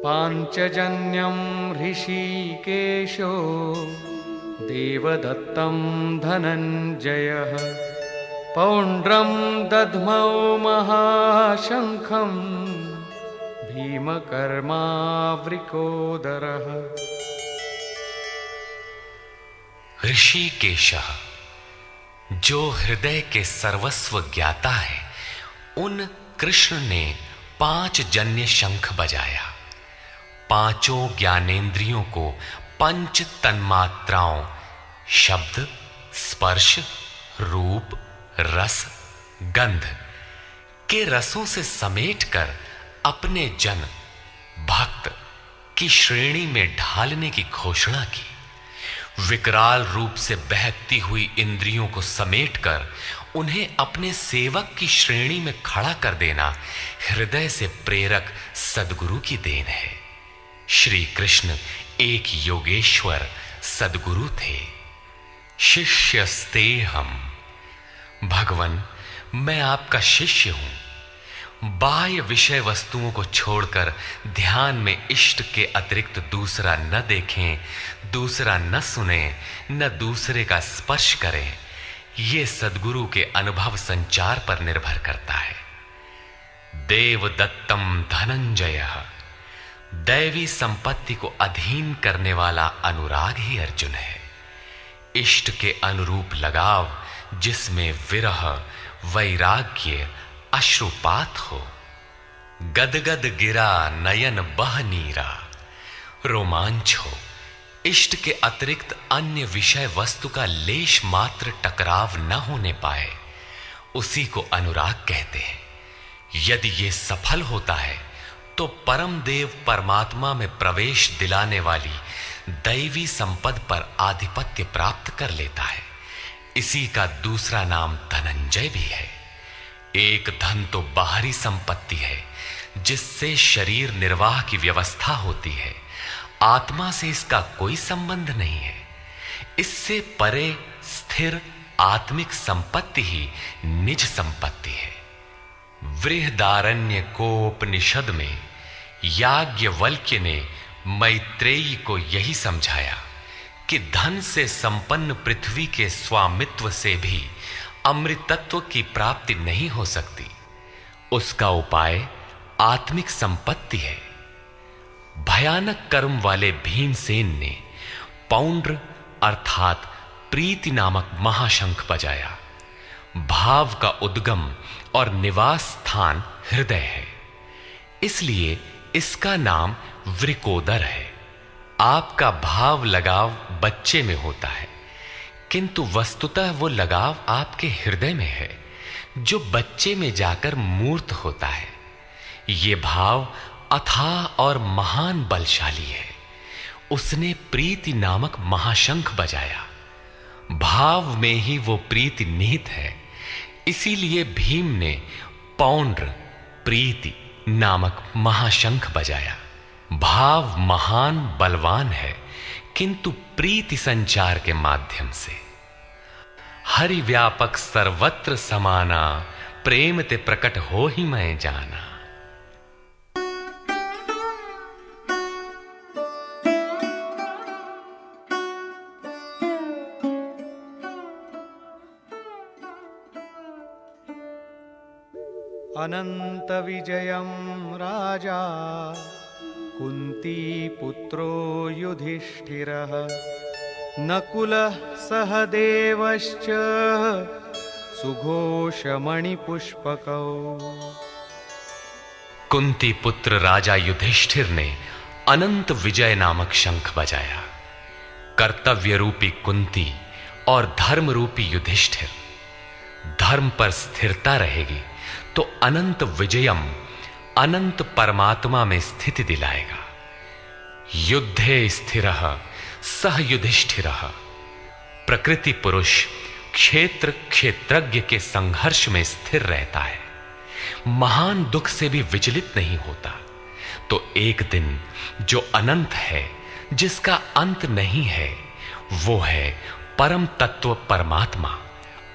पाञ्चजन्यं ऋषिकेशो देवदत्तं धनञ्जयः पौण्ड्रं दध्मौ महाशङ्खं भीमकर्मावृकोदरः। ऋषिकेशः, जो हृदय के सर्वस्व ज्ञाता है, उन कृष्ण ने 5 जन्य शंख बजाया। पांचों ज्ञानेंद्रियों को पंच तन्मात्राओं शब्द, स्पर्श, रूप, रस, गंध के रसों से समेटकर अपने जन भक्त की श्रेणी में ढालने की घोषणा की। विकराल रूप से बहकती हुई इंद्रियों को समेटकर उन्हें अपने सेवक की श्रेणी में खड़ा कर देना हृदय से प्रेरक सद्गुरु की देन है। श्री कृष्ण एक योगेश्वर सद्गुरु थे। शिष्यस्ते हम, भगवन मैं आपका शिष्य हूं। बाह्य विषय वस्तुओं को छोड़कर ध्यान में इष्ट के अतिरिक्त दूसरा न देखें, दूसरा न सुने, न दूसरे का स्पर्श करें। यह सद्गुरु के अनुभव संचार पर निर्भर करता है। देवदत्तम धनंजयः, दैवी संपत्ति को अधीन करने वाला अनुराग ही अर्जुन है। इष्ट के अनुरूप लगाव जिसमें विरह, वैराग्य, अश्रुपात हो। गदगद गिरा नयन बह नीरा, रोमांच हो। इष्ट के अतिरिक्त अन्य विषय वस्तु का लेश मात्र टकराव न होने पाए, उसी को अनुराग कहते हैं। यदि यह सफल होता है तो परम देव परमात्मा में प्रवेश दिलाने वाली दैवी संपद पर आधिपत्य प्राप्त कर लेता है। इसी का दूसरा नाम धनंजय भी है। एक धन तो बाहरी संपत्ति है जिससे शरीर निर्वाह की व्यवस्था होती है। आत्मा से इसका कोई संबंध नहीं है। इससे परे स्थिर आत्मिक संपत्ति ही निज संपत्ति है। बृहदारण्य कोपनिषद में याज्ञवल्क्य ने मैत्रेयी को यही समझाया कि धन से संपन्न पृथ्वी के स्वामित्व से भी अमृतत्व की प्राप्ति नहीं हो सकती। उसका उपाय आत्मिक संपत्ति है। भयानक कर्म वाले भीमसेन ने पौंड्र अर्थात प्रीति नामक महाशंख बजाया। भाव का उद्गम और निवास स्थान हृदय है, इसलिए इसका नाम वृकोदर है। आपका भाव लगाव बच्चे में होता है, किंतु वस्तुतः वो लगाव आपके हृदय में है जो बच्चे में जाकर मूर्त होता है। ये भाव अथाह और महान बलशाली है। उसने प्रीति नामक महाशंख बजाया। भाव में ही वो प्रीति निहित है, इसीलिए भीम ने पौंड्र प्रीति नामक महाशंख बजाया। भाव महान बलवान है, किंतु प्रीति संचार के माध्यम से। हरि व्यापक सर्वत्र समाना, प्रेम ते प्रकट हो ही मैं जाना। अनंत विजयं राजा कुंती पुत्रो युधिष्ठिरः नकुलः सहदेवश्च सुघोषमणिपुष्पकौ। कुंती पुत्र राजा युधिष्ठिर ने अनंत विजय नामक शंख बजाया। कर्तव्य रूपी कुंती और धर्म रूपी युधिष्ठिर। धर्म पर स्थिरता रहेगी तो अनंत विजयम अनंत परमात्मा में स्थिति दिलाएगा। युद्धे स्थिरः सह युधिष्ठिरः। प्रकृति पुरुष क्षेत्र क्षेत्रज्ञ के संघर्ष में स्थिर रहता है, महान दुख से भी विचलित नहीं होता। तो एक दिन जो अनंत है, जिसका अंत नहीं है, वो है परम तत्व परमात्मा,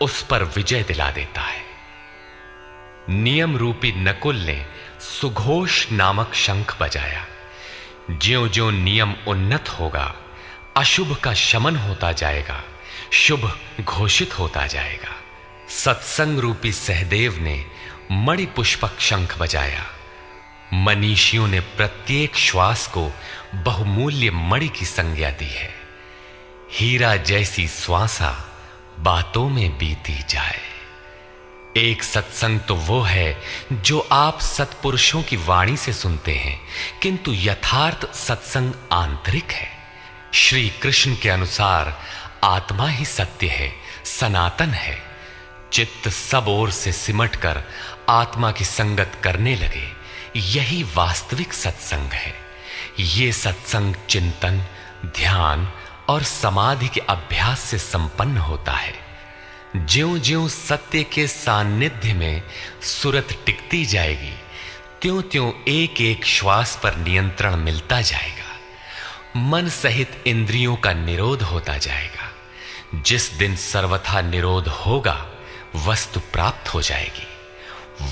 उस पर विजय दिला देता है। नियम रूपी नकुल ने सुघोष नामक शंख बजाया। ज्यों-ज्यों नियम उन्नत होगा, अशुभ का शमन होता जाएगा, शुभ घोषित होता जाएगा। सत्संग रूपी सहदेव ने मणि पुष्पक शंख बजाया। मनीषियों ने प्रत्येक श्वास को बहुमूल्य मणि की संज्ञा दी है। हीरा जैसी श्वासा बातों में बीती जाए। एक सत्संग तो वो है जो आप सत्पुरुषों की वाणी से सुनते हैं, किंतु यथार्थ सत्संग आंतरिक है। श्री कृष्ण के अनुसार आत्मा ही सत्य है, सनातन है। चित्त सब ओर से सिमटकर आत्मा की संगत करने लगे, यही वास्तविक सत्संग है। ये सत्संग चिंतन, ध्यान और समाधि के अभ्यास से संपन्न होता है। ज्यों-ज्यों सत्य के सान्निध्य में सुरत टिकती जाएगी, त्यों-त्यों एक-एक श्वास पर नियंत्रण मिलता जाएगा। मन सहित इंद्रियों का निरोध होता जाएगा। जिस दिन सर्वथा निरोध होगा, वस्तु प्राप्त हो जाएगी।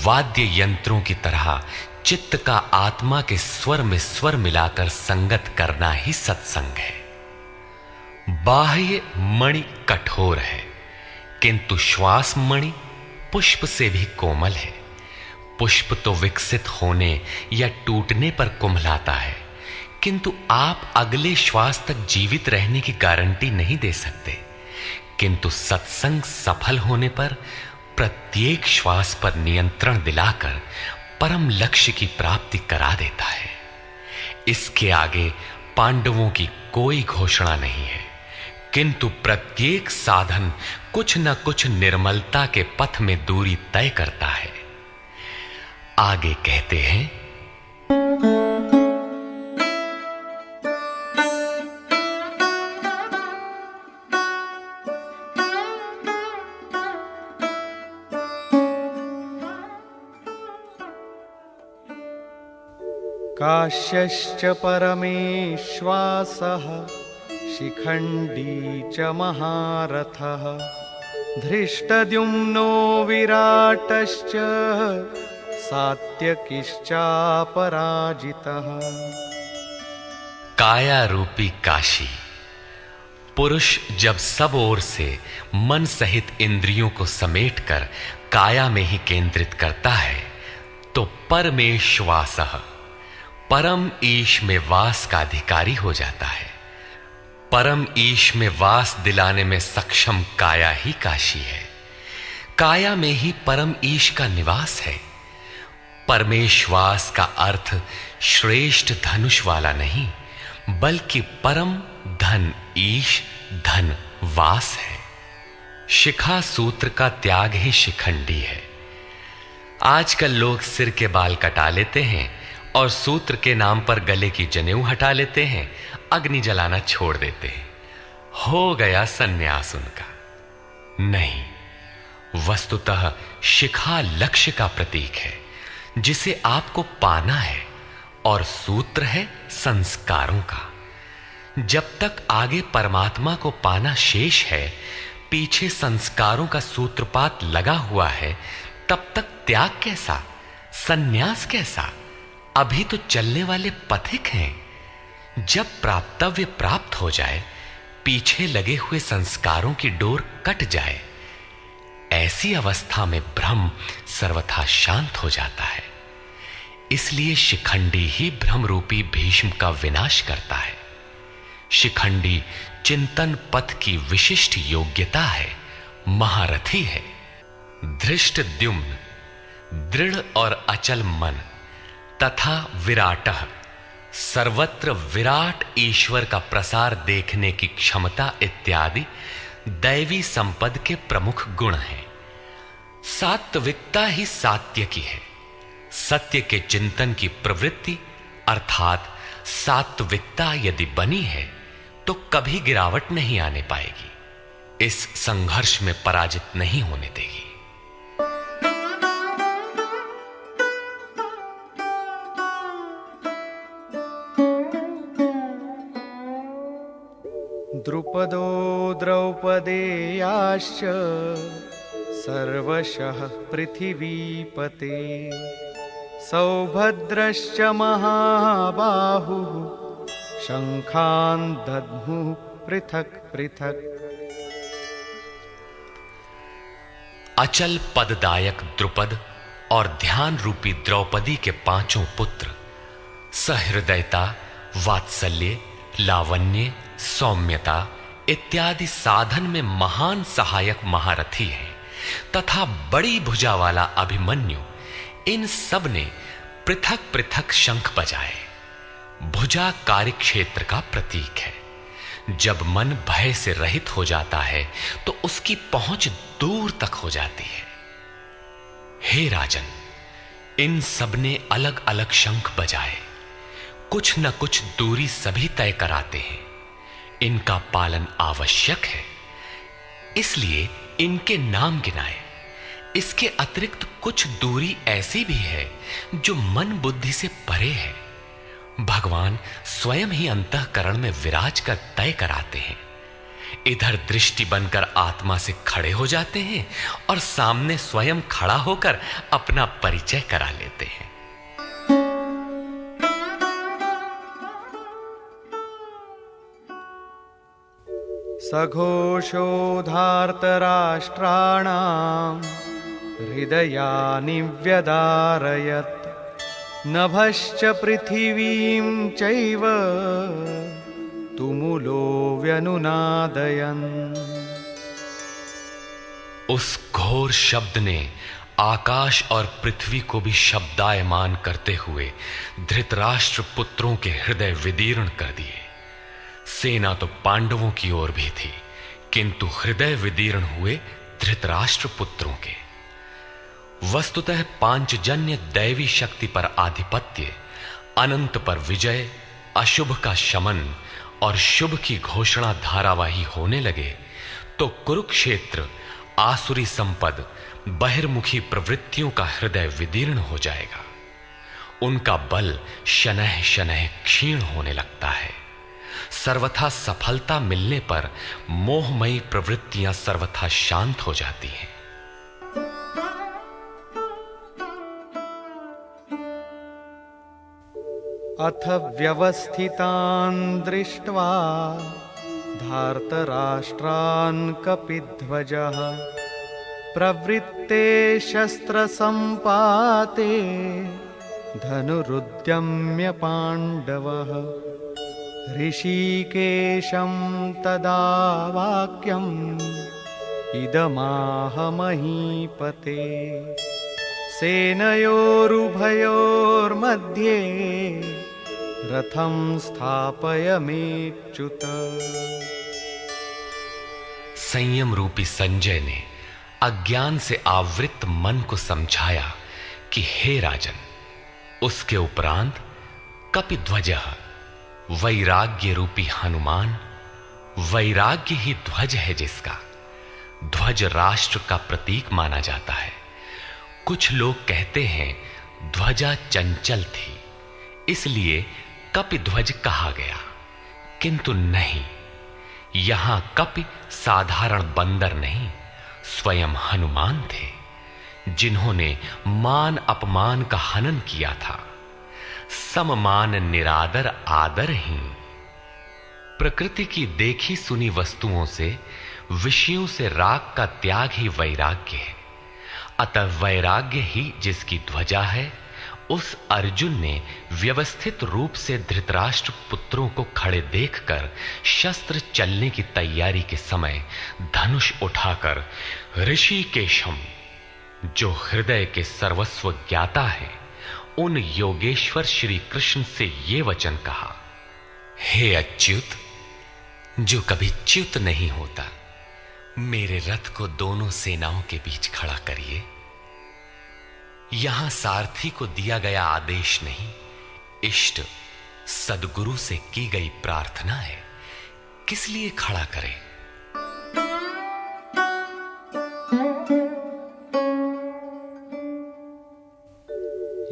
वाद्य यंत्रों की तरह चित्त का आत्मा के स्वर में स्वर मिलाकर संगत करना ही सत्संग है। बाह्य मणि कठोर है, किंतु श्वास मणि पुष्प से भी कोमल है। पुष्प तो विकसित होने या टूटने पर कुम्हलाता है, किंतु आप अगले श्वास तक जीवित रहने की गारंटी नहीं दे सकते। किंतु सत्संग सफल होने पर प्रत्येक श्वास पर नियंत्रण दिलाकर परम लक्ष्य की प्राप्ति करा देता है। इसके आगे पांडवों की कोई घोषणा नहीं है, किंतु प्रत्येक साधन कुछ न कुछ निर्मलता के पथ में दूरी तय करता है। आगे कहते हैं, काश्यश्च परमेश्वासः शिखण्डी च महारथः धृष्टद्युम्नो विराटश्च सात्यकिश्चापराजितः। काया रूपी काशी। पुरुष जब सब ओर से मन सहित इंद्रियों को समेटकर काया में ही केंद्रित करता है, तो परमेश्वासः परम ईश में वास का अधिकारी हो जाता है। परम ईश में वास दिलाने में सक्षम काया ही काशी है। काया में ही परम ईश का निवास है। परमेश्वास का अर्थ श्रेष्ठ धनुष वाला नहीं, बल्कि परम धन ईश धन वास है। शिखा सूत्र का त्याग ही शिखंडी है। आजकल लोग सिर के बाल कटा लेते हैं और सूत्र के नाम पर गले की जनेऊ हटा लेते हैं, अग्नि जलाना छोड़ देते हैं। हो गया सन्यास उनका। नहीं, वस्तुतः शिखा लक्ष्य का प्रतीक है जिसे आपको पाना है, और सूत्र है संस्कारों का। जब तक आगे परमात्मा को पाना शेष है, पीछे संस्कारों का सूत्रपात लगा हुआ है, तब तक त्याग कैसा, सन्यास कैसा? अभी तो चलने वाले पथिक हैं। जब प्राप्तव्य प्राप्त हो जाए, पीछे लगे हुए संस्कारों की डोर कट जाए, ऐसी अवस्था में ब्रह्म सर्वथा शांत हो जाता है। इसलिए शिखंडी ही ब्रह्म रूपी भीष्म का विनाश करता है। शिखंडी चिंतन पथ की विशिष्ट योग्यता है, महारथी है। धृष्टद्युम्न दृढ़ और अचल मन तथा विराटः सर्वत्र विराट ईश्वर का प्रसार देखने की क्षमता इत्यादि दैवी संपद के प्रमुख गुण हैं। सात्विकता ही सात्य की है। सत्य के चिंतन की प्रवृत्ति अर्थात सात्विकता यदि बनी है तो कभी गिरावट नहीं आने पाएगी, इस संघर्ष में पराजित नहीं होने देगी। द्रुपदो द्रौपदेयाश्च सर्वशः पृथिवीपते सौभद्रश्च महाबाहुः शंखान् दद्मुः पृथक् पृथक्। अचल पददायक द्रुपद और ध्यान रूपी द्रौपदी के पांचों पुत्र सहृदयता, वात्सल्य, लावण्य, सौम्यता इत्यादि साधन में महान सहायक महारथी हैं तथा बड़ी भुजा वाला अभिमन्यु, इन सब ने पृथक पृथक शंख बजाए। भुजा कार्यक्षेत्र का प्रतीक है। जब मन भय से रहित हो जाता है तो उसकी पहुंच दूर तक हो जाती है। हे राजन, इन सब ने अलग अलग शंख बजाए। कुछ न कुछ दूरी सभी तय कराते हैं। इनका पालन आवश्यक है, इसलिए इनके नाम गिनाए। इसके अतिरिक्त कुछ दूरी ऐसी भी है जो मन बुद्धि से परे है। भगवान स्वयं ही अंतःकरण में विराज कर तय कराते हैं। इधर दृष्टि बनकर आत्मा से खड़े हो जाते हैं और सामने स्वयं खड़ा होकर अपना परिचय करा लेते हैं। सघोषोधार्तराष्ट्राणां हृदयानि व्यदारयत्। नभश्च पृथिवीं चैव तुमुलो व्यनुनादयन्। उस घोर शब्द ने आकाश और पृथ्वी को भी शब्दायमान करते हुए धृतराष्ट्र पुत्रों के हृदय विदीर्ण कर दिए। सेना तो पांडवों की ओर भी थी, किंतु हृदय विदीर्ण हुए धृतराष्ट्र पुत्रों के। वस्तुतः पांचजन्य दैवी शक्ति पर आधिपत्य, अनंत पर विजय, अशुभ का शमन और शुभ की घोषणा धारावाही होने लगे तो कुरुक्षेत्र आसुरी संपद, बहिर्मुखी प्रवृत्तियों का हृदय विदीर्ण हो जाएगा। उनका बल शनैः शनैः क्षीण होने लगता है। सर्वथा सफलता मिलने पर मोहमयी प्रवृत्तियां सर्वथा शांत हो जाती हैं। अथ व्यवस्थितान् दृष्ट्वा धार्तराष्ट्रान् कपिध्वजः प्रवृत्ते शस्त्रसम्पाते धनुरुद्यम्य पाण्डवः। ऋषिकेशं तदा वाक्यम् इदमाह महीपते। सेनयोरुभयोर्मध्ये रथं स्थापयमेच्युत। संयम रूपी संजय ने अज्ञान से आवृत मन को समझाया कि हे राजन, उसके उपरांत कपिध्वजः वैराग्य रूपी हनुमान, वैराग्य ही ध्वज है जिसका। ध्वज राष्ट्र का प्रतीक माना जाता है। कुछ लोग कहते हैं ध्वजा चंचल थी, इसलिए कपिध्वज कहा गया, किंतु नहीं। यहां कपि साधारण बंदर नहीं, स्वयं हनुमान थे, जिन्होंने मान अपमान का हनन किया था। सममान निरादर आदरहीन। प्रकृति की देखी सुनी वस्तुओं से, विषयों से राग का त्याग ही वैराग्य है। अतः वैराग्य ही जिसकी ध्वजा है, उस अर्जुन ने व्यवस्थित रूप से धृतराष्ट्र पुत्रों को खड़े देखकर शस्त्र चलने की तैयारी के समय धनुष उठाकर ऋषिकेशम, जो हृदय के सर्वस्व ज्ञाता है, उन योगेश्वर श्री कृष्ण से ये वचन कहा, हे अच्युत, जो कभी च्युत नहीं होता, मेरे रथ को दोनों सेनाओं के बीच खड़ा करिए। यहां सारथी को दिया गया आदेश नहीं, इष्ट सदगुरु से की गई प्रार्थना है। किस लिए खड़ा करें?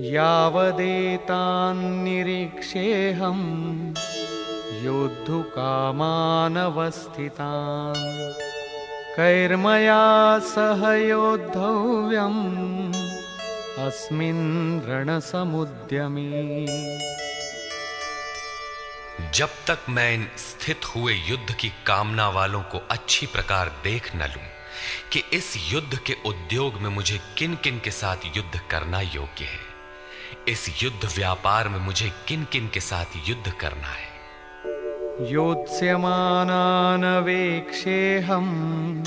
यावदेतान्निरीक्षेऽहं योद्धुकामानवस्थितान् कैर्मया सह योद्धव्यम् अस्मिन् रणसमुद्यमे। जब तक मैं इन स्थित हुए युद्ध की कामना वालों को अच्छी प्रकार देख न लूं कि इस युद्ध के उद्योग में मुझे किन किन के साथ युद्ध करना योग्य है, इस युद्ध व्यापार में मुझे किन किन के साथ युद्ध करना है। योत्स्यमानान् वेक्षेऽहम्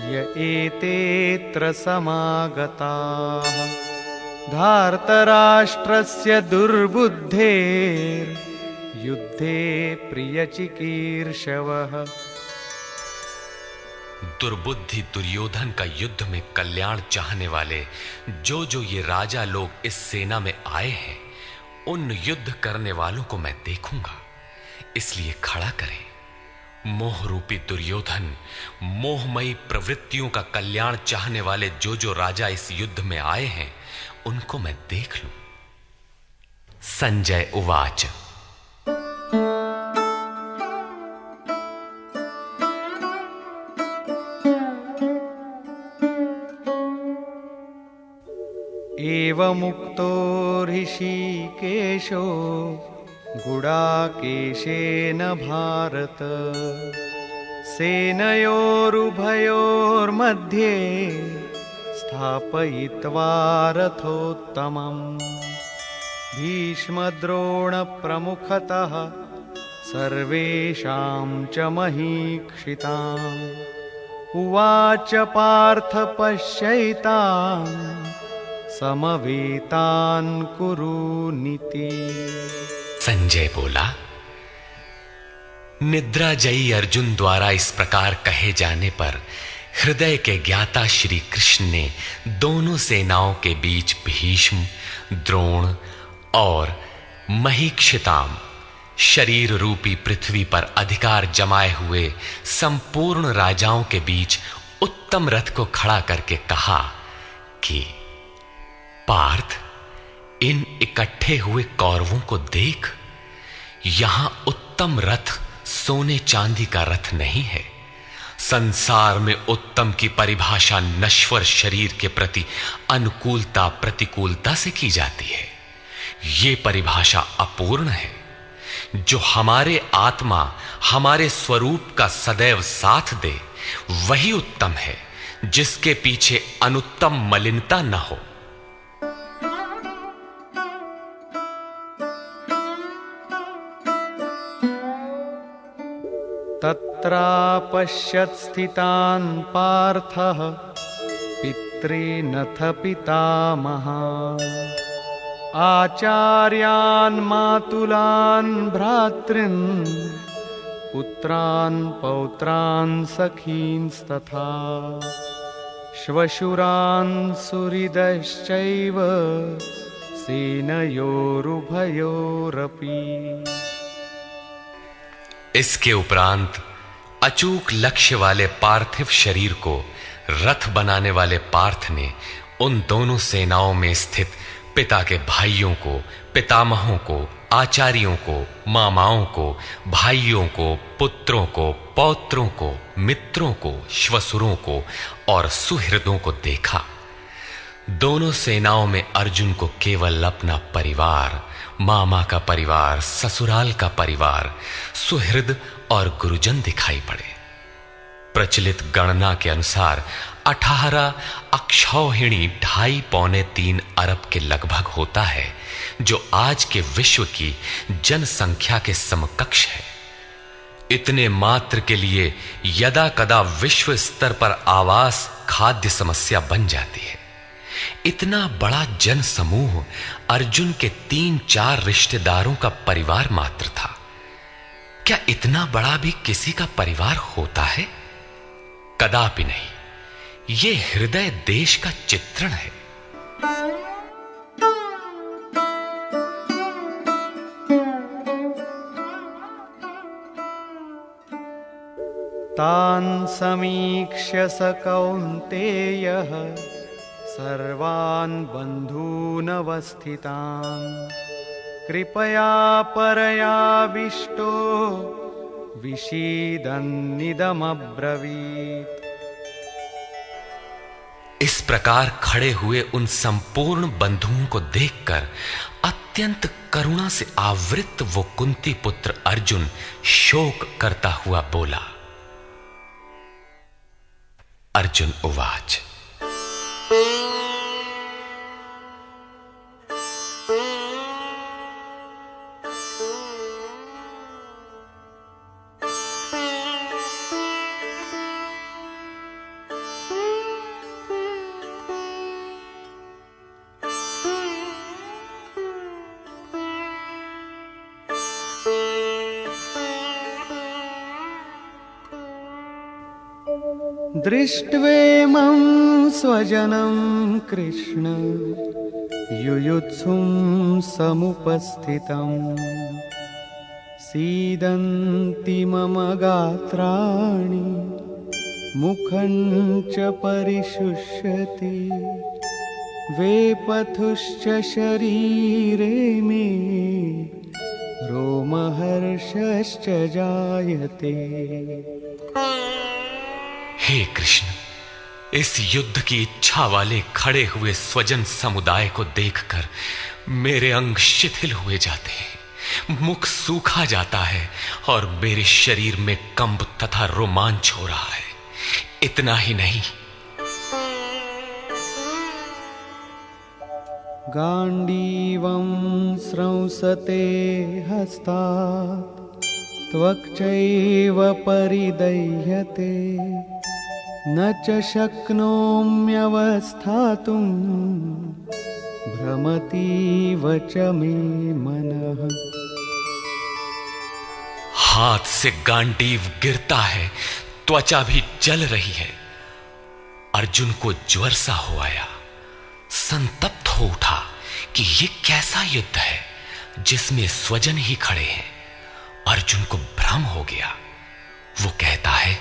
य एतेऽत्र समागताः धार्तराष्ट्रस्य दुर्बुद्धेर्युद्धे प्रियचिकीर्षवः। दुर्बुद्धि दुर्योधन का युद्ध में कल्याण चाहने वाले जो जो ये राजा लोग इस सेना में आए हैं, उन युद्ध करने वालों को मैं देखूंगा, इसलिए खड़ा करें। मोह रूपी दुर्योधन, मोहमयी प्रवृत्तियों का कल्याण चाहने वाले जो जो राजा इस युद्ध में आए हैं, उनको मैं देख लूं। संजय उवाच। एवमुक्तो ऋषिकेशो गुडाकेशेन भारत सेनयोरुभयोर्मध्ये स्थापयित्वा रथोत्तमम् भीष्मद्रोणप्रमुखतः सर्वेषां च महीक्षिताम् उवाच पार्थ पश्यैतान् समवेतान् कुरुनीति। संजय बोला, निद्राजयी अर्जुन द्वारा इस प्रकार कहे जाने पर हृदय के ज्ञाता श्री कृष्ण ने दोनों सेनाओं के बीच भीष्म, द्रोण और महीक्षिताम शरीर रूपी पृथ्वी पर अधिकार जमाए हुए संपूर्ण राजाओं के बीच उत्तम रथ को खड़ा करके कहा कि पार्थ, इन इकट्ठे हुए कौरवों को देख, यहां उत्तम रथ सोने चांदी का रथ नहीं है। संसार में उत्तम की परिभाषा नश्वर शरीर के प्रति अनुकूलता प्रतिकूलता से की जाती है। ये परिभाषा अपूर्ण है। जो हमारे आत्मा हमारे स्वरूप का सदैव साथ दे, वही उत्तम है, जिसके पीछे अनुत्तम मलिनता न हो। तत्रापश्यत् स्थितान् पार्थः पितॄनथ पितामहान् आचार्यान् मातुलान् भ्रातॄन् पुत्रान् पौत्रान् सखींस्तथा श्वशुरान् सुहृदश्चैव सेनयोरुभयोरपि। इसके उपरांत अचूक लक्ष्य वाले पार्थिव शरीर को रथ बनाने वाले पार्थ ने उन दोनों सेनाओं में स्थित पिता के भाइयों को, पितामहों को, आचार्यों को, मामाओं को, भाइयों को, पुत्रों को, पौत्रों को, मित्रों को, श्वसुरों को और सुहृदों को देखा। दोनों सेनाओं में अर्जुन को केवल अपना परिवार, मामा का परिवार, ससुराल का परिवार, सुहृद और गुरुजन दिखाई पड़े। प्रचलित गणना के अनुसार 18 अक्षौहिणी 2.5-3 अरब के लगभग होता है, जो आज के विश्व की जनसंख्या के समकक्ष है। इतने मात्र के लिए यदा कदा विश्व स्तर पर आवास खाद्य समस्या बन जाती है। इतना बड़ा जन समूह अर्जुन के 3-4 रिश्तेदारों का परिवार मात्र था। क्या इतना बड़ा भी किसी का परिवार होता है? कदापि नहीं। ये हृदय देश का चित्रण है। तान् समीक्ष्य स कौन्तेयः सर्वान् बन्धूनवस्थितान् कृपया परयाविष्टो विषीदन्निदमब्रवीत्। इस प्रकार खड़े हुए उन संपूर्ण बंधुओं को देखकर अत्यंत करुणा से आवृत वो कुंती पुत्र अर्जुन शोक करता हुआ बोला। अर्जुन उवाच। दृष्ट्वेमं स्वजनं कृष्ण युयुत्सुं समुपस्थितं सीदन्ति मम गात्राणि मुखं च परिशुष्यति वेपथुश्च शरीरे मे रोमहर्षश्च जायते। हे कृष्ण, इस युद्ध की इच्छा वाले खड़े हुए स्वजन समुदाय को देखकर मेरे अंग शिथिल हुए जाते हैं, मुख सूखा जाता है और मेरे शरीर में कंप तथा रोमांच हो रहा है। इतना ही नहीं, गांडीवं स्रंसते हस्तात् त्वक्चैव परिदह्यते न च शक्नोम्यवस्थातुं भ्रमतीव च मे मनः। हाथ से गांडीव गिरता है, त्वचा भी जल रही है। अर्जुन को ज्वर सा हो आया, संतप्त हो उठा कि ये कैसा युद्ध है जिसमें स्वजन ही खड़े हैं। अर्जुन को भ्रम हो गया। वो कहता है,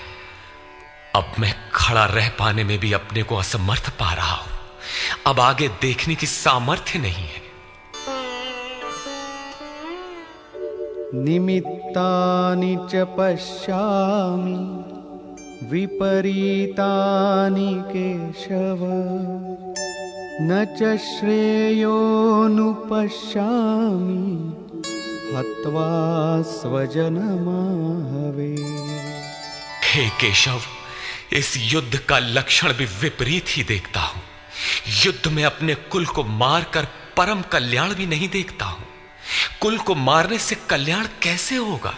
अब मैं खड़ा रह पाने में भी अपने को असमर्थ पा रहा हूं, अब आगे देखने की सामर्थ्य नहीं है। निमित्तानि च पश्यामि विपरीतानि केशव न च श्रेयोनुपश्यामि हत्वा स्वजनमाहवे। हे केशव, इस युद्ध का लक्षण भी विपरीत ही देखता हूं। युद्ध में अपने कुल को मारकर परम कल्याण भी नहीं देखता हूं। कुल को मारने से कल्याण कैसे होगा?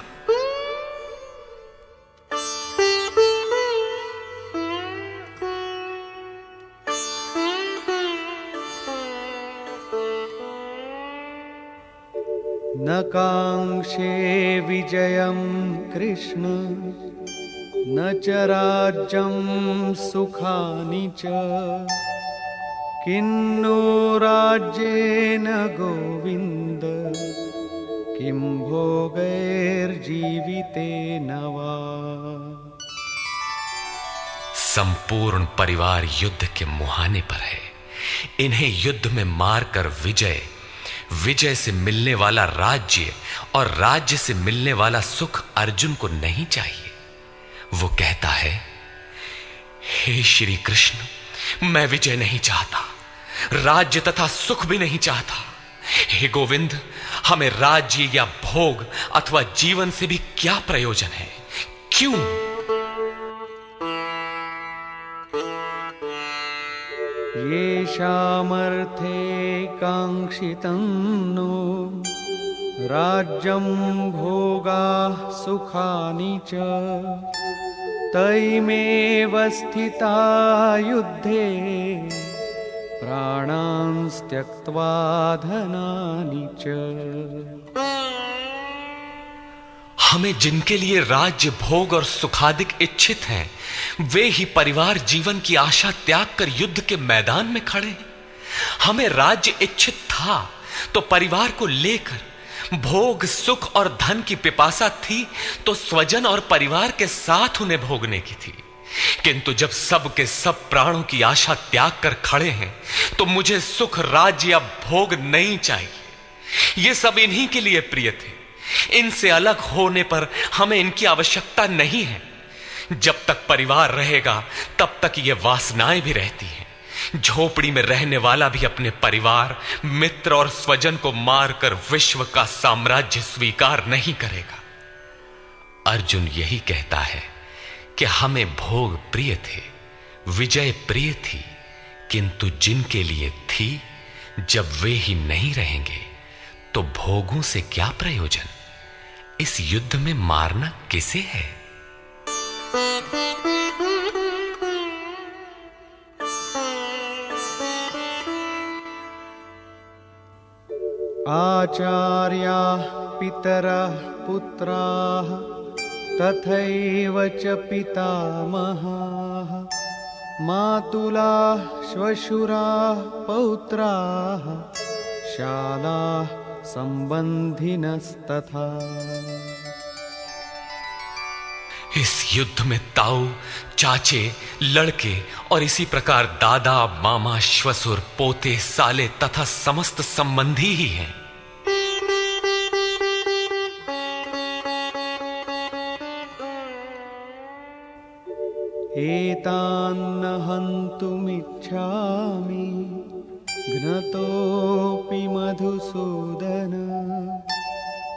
न कांक्षे विजयं कृष्ण न च राज्यं सुखानि च किन्नो राज्येन गोविन्द किं भोगैर्जीवितेन वा। संपूर्ण परिवार युद्ध के मुहाने पर है। इन्हें युद्ध में मारकर विजय से मिलने वाला राज्य और राज्य से मिलने वाला सुख अर्जुन को नहीं चाहिए। वो कहता है, हे श्री कृष्ण, मैं विजय नहीं चाहता, राज्य तथा सुख भी नहीं चाहता। हे गोविंद, हमें राज्य या भोग अथवा जीवन से भी क्या प्रयोजन है? क्यों? येषामर्थे कांक्षितं नो राज्यं भोगाः सुखानि च तैमेव स्थिता युद्धे प्राणान् त्यक्त्वा धनानि च। हमें जिनके लिए राज्य भोग और सुखादिक इच्छित हैं, वे ही परिवार जीवन की आशा त्याग कर युद्ध के मैदान में खड़े हैं। हमें राज्य इच्छित था तो परिवार को लेकर, भोग सुख और धन की पिपासा थी तो स्वजन और परिवार के साथ उन्हें भोगने की थी। किंतु जब सब के सब प्राणों की आशा त्याग कर खड़े हैं तो मुझे सुख राज्य या भोग नहीं चाहिए। ये सब इन्हीं के लिए प्रिय थे। इनसे अलग होने पर हमें इनकी आवश्यकता नहीं है। जब तक परिवार रहेगा तब तक ये वासनाएं भी रहती हैं। झोपड़ी में रहने वाला भी अपने परिवार, मित्र और स्वजन को मारकर विश्व का साम्राज्य स्वीकार नहीं करेगा। अर्जुन यही कहता है कि हमें भोग प्रिय थे, विजय प्रिय थी, किंतु जिनके लिए थी, जब वे ही नहीं रहेंगे तो भोगों से क्या प्रयोजन? इस युद्ध में मारना किसे है? आचार्याः पितरः पुत्राः तथैव च पितामहाः मातुलाः श्वशुराः पौत्राः शालाः संबंधिनस्तथा। इस युद्ध में ताऊ, चाचे, लड़के और इसी प्रकार दादा, मामा, श्वसुर, पोते, साले तथा समस्त संबंधी ही हैं। एतान्न हन्तुमिच्छामि घ्नतोऽपि मधुसूदन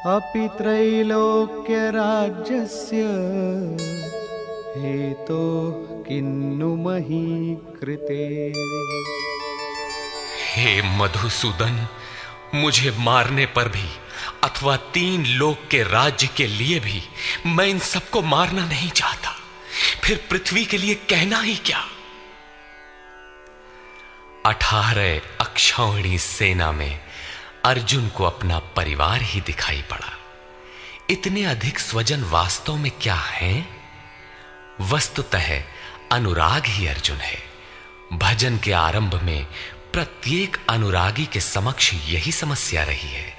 अपि त्रैलोक्यराज्यस्य हेतो किन्नु मही कृते। हे मधुसूदन, मुझे मारने पर भी अथवा 3 लोक के राज्य के लिए भी मैं इन सबको मारना नहीं चाहता। फिर पृथ्वी के लिए कहना ही क्या? 18 अक्षौहिणी सेना में अर्जुन को अपना परिवार ही दिखाई पड़ा। इतने अधिक स्वजन वास्तव में क्या हैं? वस्तुतः अनुराग ही अर्जुन है। भजन के आरंभ में प्रत्येक अनुरागी के समक्ष यही समस्या रही है।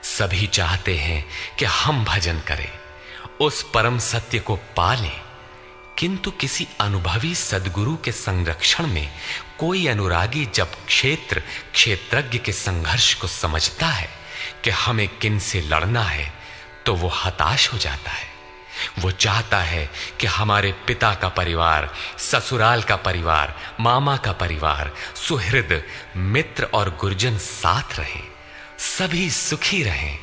सभी चाहते हैं कि हम भजन करें, उस परम सत्य को पालें, किंतु किसी अनुभवी सद्गुरु के संरक्षण में कोई अनुरागी जब क्षेत्रज्ञ के संघर्ष को समझता है कि हमें किन से लड़ना है, तो वो हताश हो जाता है। वो चाहता है कि हमारे पिता का परिवार, ससुराल का परिवार, मामा का परिवार, सुहृद, मित्र और गुरुजन साथ रहे, सभी सुखी रहें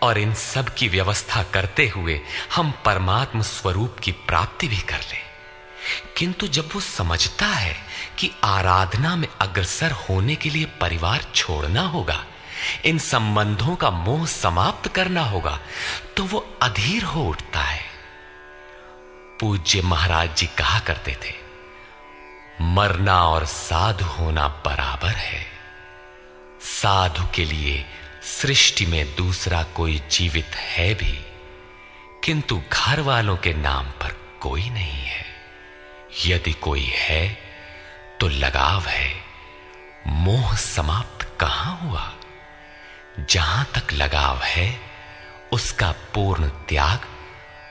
और इन सब की व्यवस्था करते हुए हम परमात्म स्वरूप की प्राप्ति भी कर लें। किंतु जब वो समझता है कि आराधना में अग्रसर होने के लिए परिवार छोड़ना होगा, इन संबंधों का मोह समाप्त करना होगा, तो वो अधीर हो उठता है। पूज्य महाराज जी कहा करते थे, मरना और साधु होना बराबर है। साधु के लिए सृष्टि में दूसरा कोई जीवित है भी, किंतु घर वालों के नाम पर कोई नहीं है। यदि कोई है तो लगाव है, मोह समाप्त कहां हुआ? जहां तक लगाव है, उसका पूर्ण त्याग,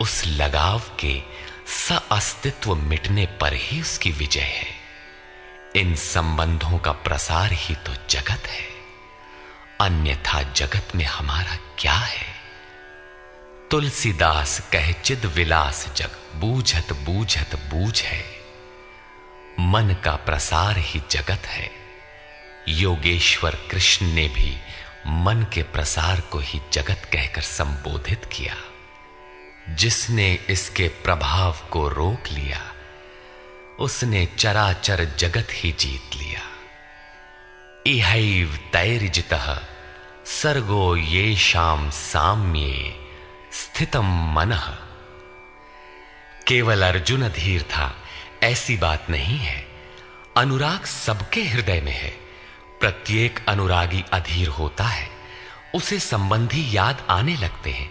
उस लगाव के अस्तित्व मिटने पर ही उसकी विजय है। इन संबंधों का प्रसार ही तो जगत है, अन्यथा जगत में हमारा क्या है? तुलसीदास कह चिद विलास जग, बूझत बूझत बूझ है। मन का प्रसार ही जगत है। योगेश्वर कृष्ण ने भी मन के प्रसार को ही जगत कहकर संबोधित किया। जिसने इसके प्रभाव को रोक लिया, उसने चराचर जगत ही जीत लिया। इहैव तैर्जितः सर्गो येषां साम्ये स्थितम मनः। केवल अर्जुन अधीर था, ऐसी बात नहीं है। अनुराग सबके हृदय में है। प्रत्येक अनुरागी अधीर होता है, उसे संबंधी याद आने लगते हैं।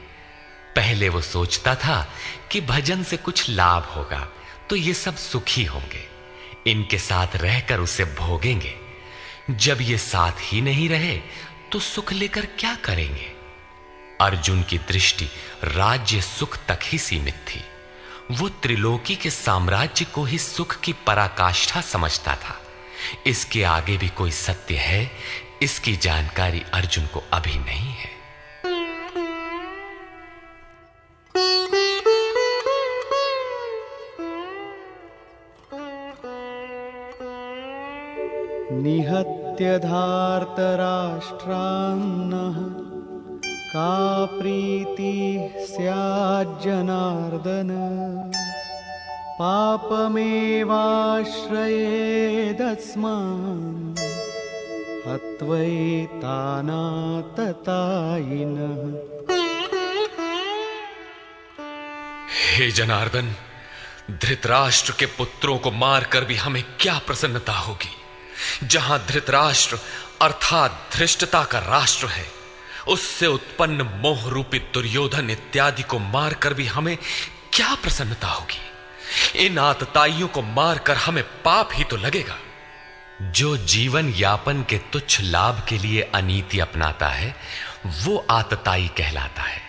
पहले वो सोचता था कि भजन से कुछ लाभ होगा तो ये सब सुखी होंगे, इनके साथ रहकर उसे भोगेंगे। जब ये साथ ही नहीं रहे तो सुख लेकर क्या करेंगे? अर्जुन की दृष्टि राज्य सुख तक ही सीमित थी। वो त्रिलोकी के साम्राज्य को ही सुख की पराकाष्ठा समझता था। इसके आगे भी कोई सत्य है, इसकी जानकारी अर्जुन को अभी नहीं है। निहत्य धार्तराष्ट्रान्नः का प्रीतिः स्याज्जनार्दन पापमेवाश्रयेदस्मान् हत्वैतानाततायिनः। हे जनार्दन, धृतराष्ट्र के पुत्रों को मारकर भी हमें क्या प्रसन्नता होगी। जहां धृतराष्ट्र अर्थात धृष्टता का राष्ट्र है, उससे उत्पन्न मोह रूपी दुर्योधन इत्यादि को मारकर भी हमें क्या प्रसन्नता होगी। इन आतताइयों को मारकर हमें पाप ही तो लगेगा। जो जीवन यापन के तुच्छ लाभ के लिए अनीति अपनाता है वो आतताई कहलाता है,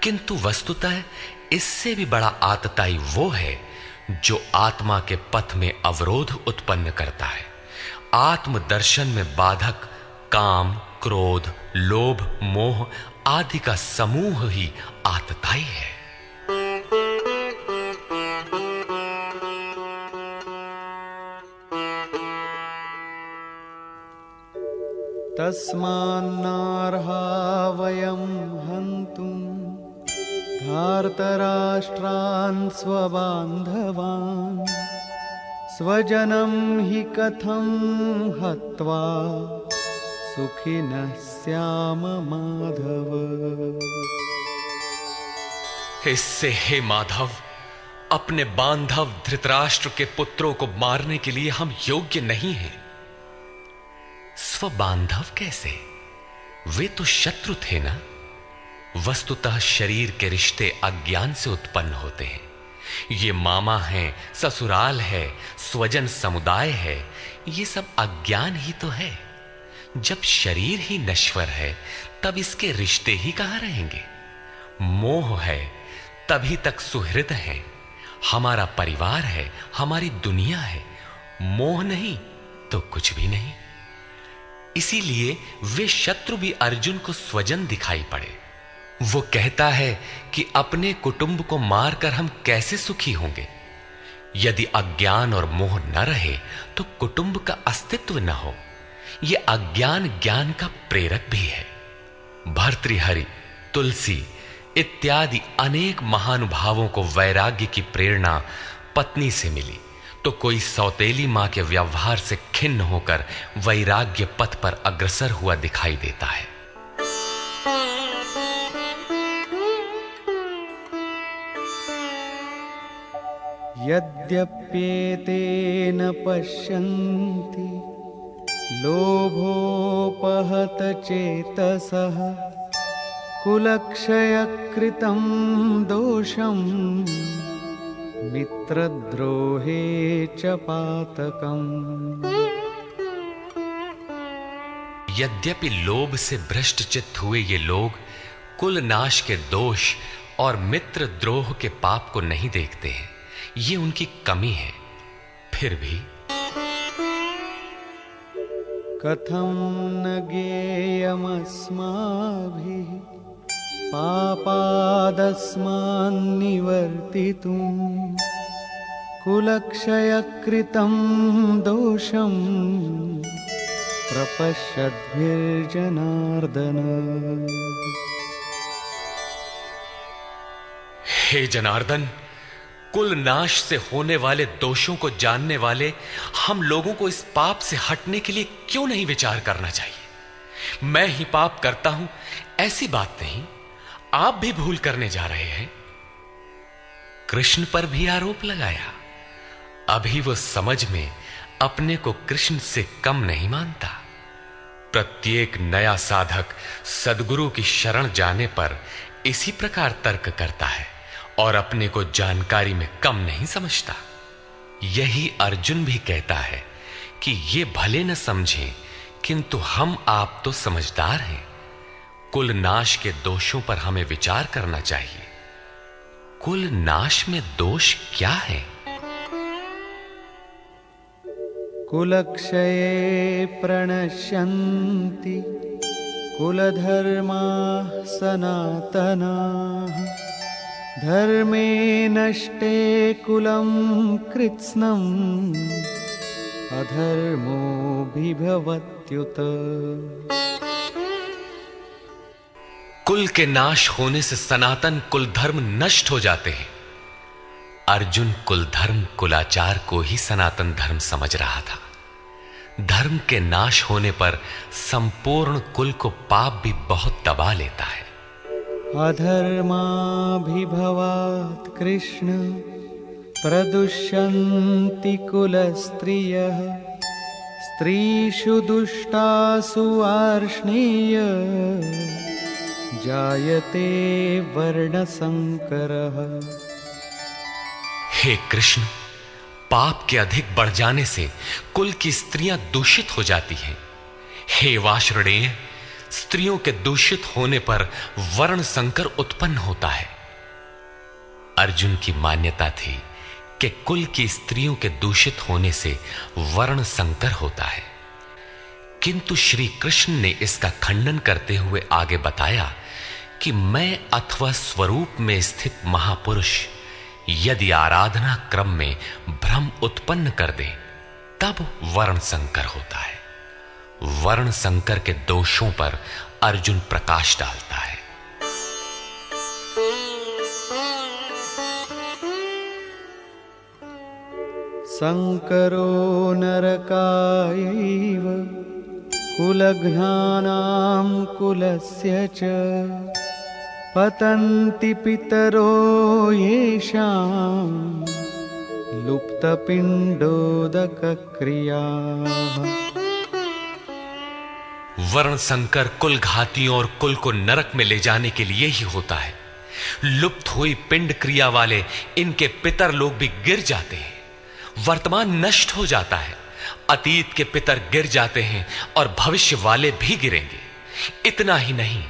किंतु वस्तुतः इससे भी बड़ा आतताई वो है जो आत्मा के पथ में अवरोध उत्पन्न करता है। आत्मदर्शन में बाधक काम, क्रोध, लोभ, मोह आदि का समूह ही आतताई है। तस्मान्नार्हा वयं हन्तुं धार्तराष्ट्रान् स्वबान्धवान् स्वजनं हि कथं हत्वा सुखिनः स्याम माधव। इससे हे माधव, अपने बांधव धृतराष्ट्र के पुत्रों को मारने के लिए हम योग्य नहीं हैं। स्वबांधव कैसे? वे तो शत्रु थे ना। वस्तुतः शरीर के रिश्ते अज्ञान से उत्पन्न होते हैं। ये मामा है, ससुराल है, स्वजन समुदाय है, ये सब अज्ञान ही तो है। जब शरीर ही नश्वर है तब इसके रिश्ते ही कहां रहेंगे। मोह है तभी तक सुहृद है, हमारा परिवार है, हमारी दुनिया है। मोह नहीं तो कुछ भी नहीं। इसीलिए वे शत्रु भी अर्जुन को स्वजन दिखाई पड़े। वो कहता है कि अपने कुटुंब को मारकर हम कैसे सुखी होंगे। यदि अज्ञान और मोह न रहे तो कुटुंब का अस्तित्व न हो। यह अज्ञान ज्ञान का प्रेरक भी है। भर्तृहरि, तुलसी इत्यादि अनेक महानुभावों को वैराग्य की प्रेरणा पत्नी से मिली, तो कोई सौतेली मां के व्यवहार से खिन्न होकर वैराग्य पथ पर अग्रसर हुआ दिखाई देता है। यद्यप्येतेन पश्यन्ति लोभोपहत चेतसः कुलक्षयकृतं दोषं मित्रद्रोहे च पातकम्। यद्यपि लोभ से भ्रष्ट चित्त हुए ये लोग कुल नाश के दोष और मित्र द्रोह के पाप को नहीं देखते हैं, ये उनकी कमी है। फिर भी कथं न ज्ञेयमस्माभिः पापादस्मान्निवर्तितुं कुलक्षयकृतं दोषं प्रपश्यद्भिर्जनार्दन। हे जनार्दन, कुल नाश से होने वाले दोषों को जानने वाले हम लोगों को इस पाप से हटने के लिए क्यों नहीं विचार करना चाहिए। मैं ही पाप करता हूं ऐसी बात नहीं, आप भी भूल करने जा रहे हैं। कृष्ण पर भी आरोप लगाया। अभी वो समझ में अपने को कृष्ण से कम नहीं मानता। प्रत्येक नया साधक सद्गुरु की शरण जाने पर इसी प्रकार तर्क करता है और अपने को जानकारी में कम नहीं समझता। यही अर्जुन भी कहता है कि ये भले न समझें, किंतु हम आप तो समझदार हैं। कुल नाश के दोषों पर हमें विचार करना चाहिए। कुल नाश में दोष क्या है? कुलक्षये प्रणश्यन्ति कुलधर्माः सनातनाः धर्मे नष्टे कुलं कृत्स्नं अधर्मोऽभिभवत्युत। कुल के नाश होने से सनातन कुल धर्म नष्ट हो जाते हैं। अर्जुन कुल धर्म कुलाचार को ही सनातन धर्म समझ रहा था। धर्म के नाश होने पर संपूर्ण कुल को पाप भी बहुत दबा लेता है। अधर्माभिभवात् कृष्ण प्रदुष्यन्ति कुलस्त्रियः। स्त्रीषु दुष्टासु वार्ष्णेय जायते वर्णसंकरः। हे कृष्ण, पाप के अधिक बढ़ जाने से कुल की स्त्रियां दूषित हो जाती हैं। हे वार्ष्णेय, स्त्रियों के दूषित होने पर वर्ण संकर उत्पन्न होता है। अर्जुन की मान्यता थी कि कुल की स्त्रियों के दूषित होने से वर्ण संकर होता है, किंतु श्री कृष्ण ने इसका खंडन करते हुए आगे बताया कि मैं अथवा स्वरूप में स्थित महापुरुष यदि आराधना क्रम में भ्रम उत्पन्न कर दे तब वर्ण संकर होता है। वर्ण संकर के दोषों पर अर्जुन प्रकाश डालता है। संकरो नरकायैव कुलघ्नानां कुलस्य च। पतन्ति पितरो येषां लुप्तपिण्डोदकक्रियाः। वर्ण संकर कुल घातियों और कुल को नरक में ले जाने के लिए ही होता है। लुप्त हुई पिंड क्रिया वाले इनके पितर लोग भी गिर जाते हैं। वर्तमान नष्ट हो जाता है, अतीत के पितर गिर जाते हैं और भविष्य वाले भी गिरेंगे। इतना ही नहीं,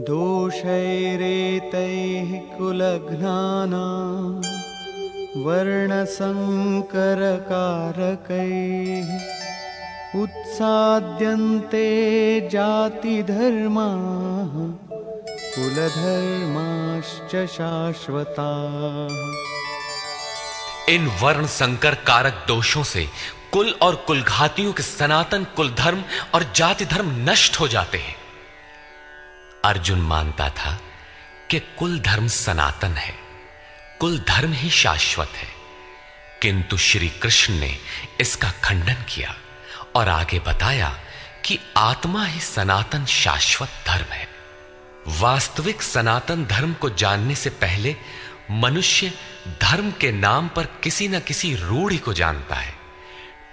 दोषैरेतैः कुलघ्नानां वर्णसंकरकारकैः उत्साद्यन्ते जातिधर्माः कुलधर्माश्च शाश्वताः। इन वर्ण संकर कारक दोषों से कुल और कुलघातियों के सनातन कुल धर्म और जाति धर्म नष्ट हो जाते हैं। अर्जुन मानता था कि कुल धर्म सनातन है, कुल धर्म ही शाश्वत है, किंतु श्री कृष्ण ने इसका खंडन किया और आगे बताया कि आत्मा ही सनातन शाश्वत धर्म है। वास्तविक सनातन धर्म को जानने से पहले मनुष्य धर्म के नाम पर किसी न किसी रूढ़ि को जानता है।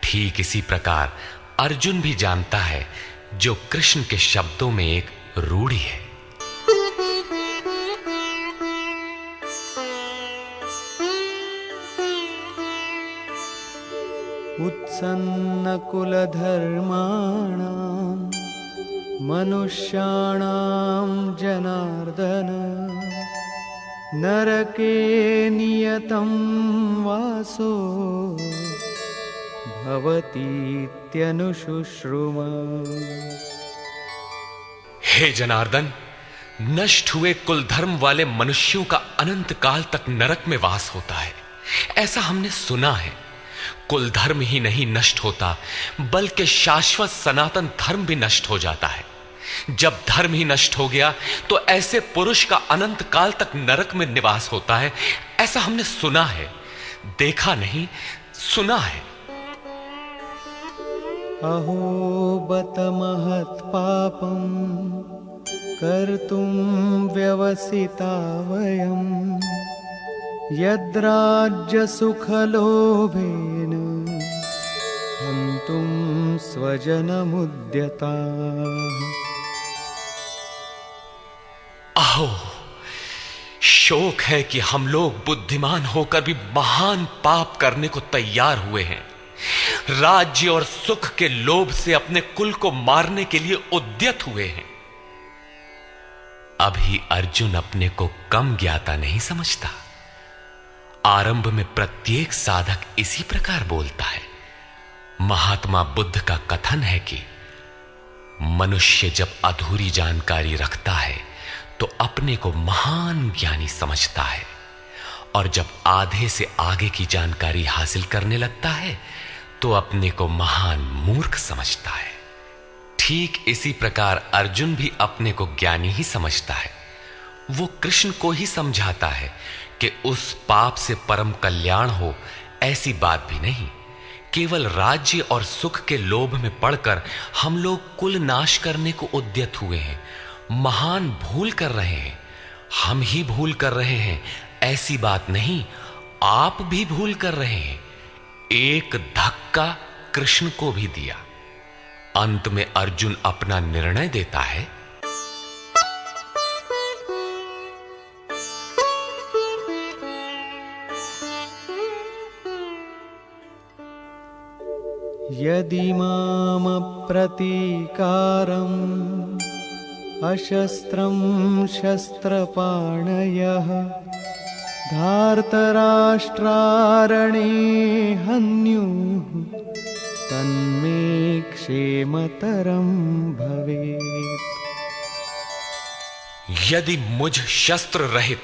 ठीक इसी प्रकार अर्जुन भी जानता है जो कृष्ण के शब्दों में एक रूढ़ि है। उत्सन्न कुलधर्माणां मनुष्याणां जनार्दन नरके नियतं वासो भवतीत्यनुशुश्रुम। हे जनार्दन, नष्ट हुए कुल धर्म वाले मनुष्यों का अनंत काल तक नरक में वास होता है, ऐसा हमने सुना है। कुल धर्म ही नहीं नष्ट होता, बल्कि शाश्वत सनातन धर्म भी नष्ट हो जाता है। जब धर्म ही नष्ट हो गया तो ऐसे पुरुष का अनंत काल तक नरक में निवास होता है, ऐसा हमने सुना है, देखा नहीं, सुना है। अहो बत महत् पापं कर्तुं व्यवसिता वयं यद्राज्य सुखलोभेन हन्तुं स्वजनमुद्यताः। अहो, शोक है कि हम लोग बुद्धिमान होकर भी महान पाप करने को तैयार हुए हैं। राज्य और सुख के लोभ से अपने कुल को मारने के लिए उद्यत हुए हैं। अभी अर्जुन अपने को कम ज्ञाता नहीं समझता। आरंभ में प्रत्येक साधक इसी प्रकार बोलता है, महात्मा बुद्ध का कथन है कि मनुष्य जब अधूरी जानकारी रखता है तो अपने को महान ज्ञानी समझता है, और जब आधे से आगे की जानकारी हासिल करने लगता है तो अपने को महान मूर्ख समझता है। ठीक इसी प्रकार अर्जुन भी अपने को ज्ञानी ही समझता है। वो कृष्ण को ही समझाता है कि उस पाप से परम कल्याण हो, ऐसी बात भी नहीं। केवल राज्य और सुख के लोभ में पड़कर हम लोग कुल नाश करने को उद्यत हुए हैं, महान भूल कर रहे हैं। हम ही भूल कर रहे हैं ऐसी बात नहीं, आप भी भूल कर रहे हैं। एक धक्का कृष्ण को भी दिया। अंत में अर्जुन अपना निर्णय देता है। यदि माम प्रतीकारम् अशस्त्रं शस्त्रपाणयः धार्तराष्ट्रारणे हन्युः तन्मे क्षेमतरं भवेत्। यदि मुझ शस्त्र रहित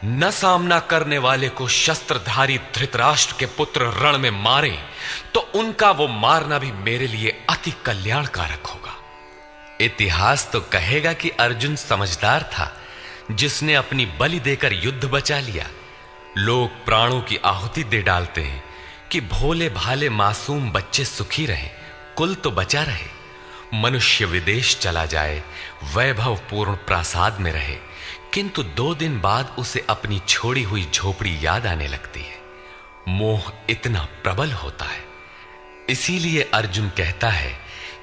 न सामना करने वाले को शस्त्रधारी धृतराष्ट्र के पुत्र रण में मारे तो उनका वो मारना भी मेरे लिए अति कल्याणकारक होगा। इतिहास तो कहेगा कि अर्जुन समझदार था, जिसने अपनी बलि देकर युद्ध बचा लिया। लोग प्राणों की आहुति दे डालते हैं कि भोले भाले मासूम बच्चे सुखी रहें, कुल तो बचा रहे। मनुष्य विदेश चला जाए, वैभवपूर्ण प्रासाद में रहे, किंतु 2 दिन बाद उसे अपनी छोड़ी हुई झोपड़ी याद आने लगती है। मोह इतना प्रबल होता है। इसीलिए अर्जुन कहता है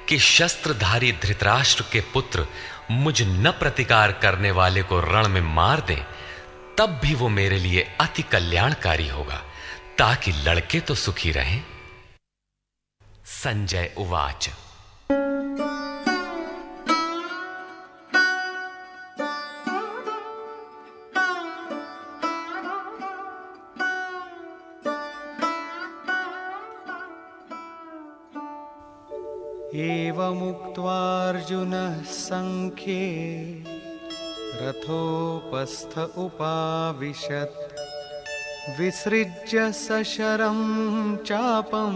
कि शस्त्रधारी धृतराष्ट्र के पुत्र मुझ न प्रतिकार करने वाले को रण में मार दें, तब भी वो मेरे लिए अति कल्याणकारी होगा, ताकि लड़के तो सुखी रहें। संजय उवाच। एवमुक्त्वार्जुनः संख्ये रथोपस्थ उपाविशत् विसृज्य सशरं चापं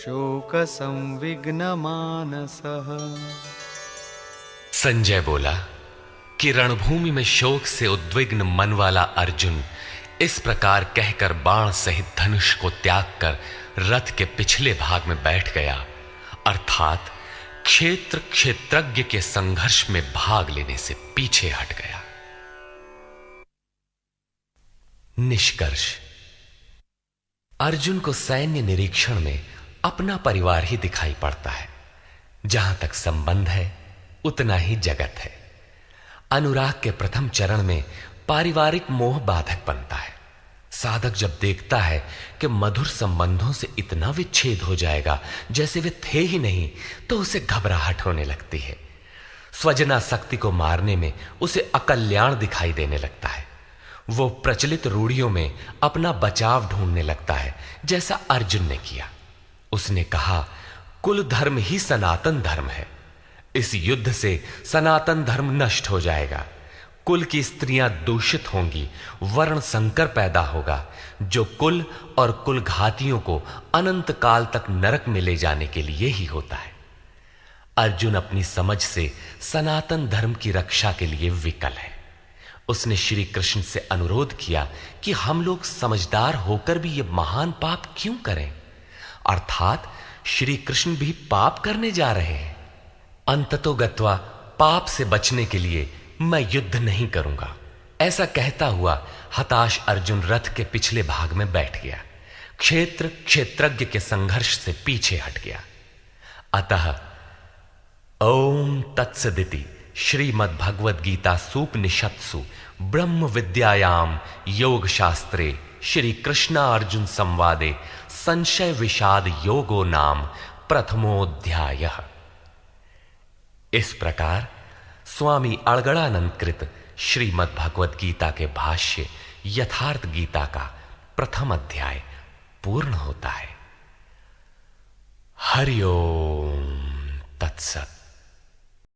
शोकसंविघ्नमानसः। संजय बोला कि रणभूमि में शोक से उद्विग्न मन वाला अर्जुन इस प्रकार कहकर बाण सहित धनुष को त्याग कर रथ के पिछले भाग में बैठ गया, अर्थात क्षेत्र क्षेत्रज्ञ के संघर्ष में भाग लेने से पीछे हट गया। निष्कर्ष। अर्जुन को सैन्य निरीक्षण में अपना परिवार ही दिखाई पड़ता है। जहां तक संबंध है उतना ही जगत है। अनुराग के प्रथम चरण में पारिवारिक मोह बाधक बनता है। साधक जब देखता है कि मधुर संबंधों से इतना विच्छेद हो जाएगा जैसे वे थे ही नहीं, तो उसे घबराहट होने लगती है। स्वजना शक्ति को मारने में उसे अकल्याण दिखाई देने लगता है। वो प्रचलित रूढ़ियों में अपना बचाव ढूंढने लगता है, जैसा अर्जुन ने किया। उसने कहा, कुल धर्म ही सनातन धर्म है। इस युद्ध से सनातन धर्म नष्ट हो जाएगा। कुल की स्त्रियां दूषित होंगी, वर्ण संकर पैदा होगा, जो कुल और कुल घातियों को अनंत काल तक नरक में ले जाने के लिए ही होता है। अर्जुन अपनी समझ से सनातन धर्म की रक्षा के लिए विकल है। उसने श्री कृष्ण से अनुरोध किया कि हम लोग समझदार होकर भी ये महान पाप क्यों करें, अर्थात श्री कृष्ण भी पाप करने जा रहे हैं। अंततोगत्वा पाप से बचने के लिए मैं युद्ध नहीं करूंगा, ऐसा कहता हुआ हताश अर्जुन रथ के पिछले भाग में बैठ गया। क्षेत्र क्षेत्रज्ञ के संघर्ष से पीछे हट गया। अतः ओम तत्सदिति श्रीमद् भगवद गीता सूपनिषत्सु ब्रह्म विद्यायाम योग शास्त्रे श्री कृष्णार्जुन संवादे संशय विषाद योगो नाम प्रथमोऽध्यायः। इस प्रकार स्वामी अड़गड़ानंद कृत श्रीमद् भगवद गीता के भाष्य यथार्थ गीता का प्रथम अध्याय पूर्ण होता है। हरि ओम तत्सत।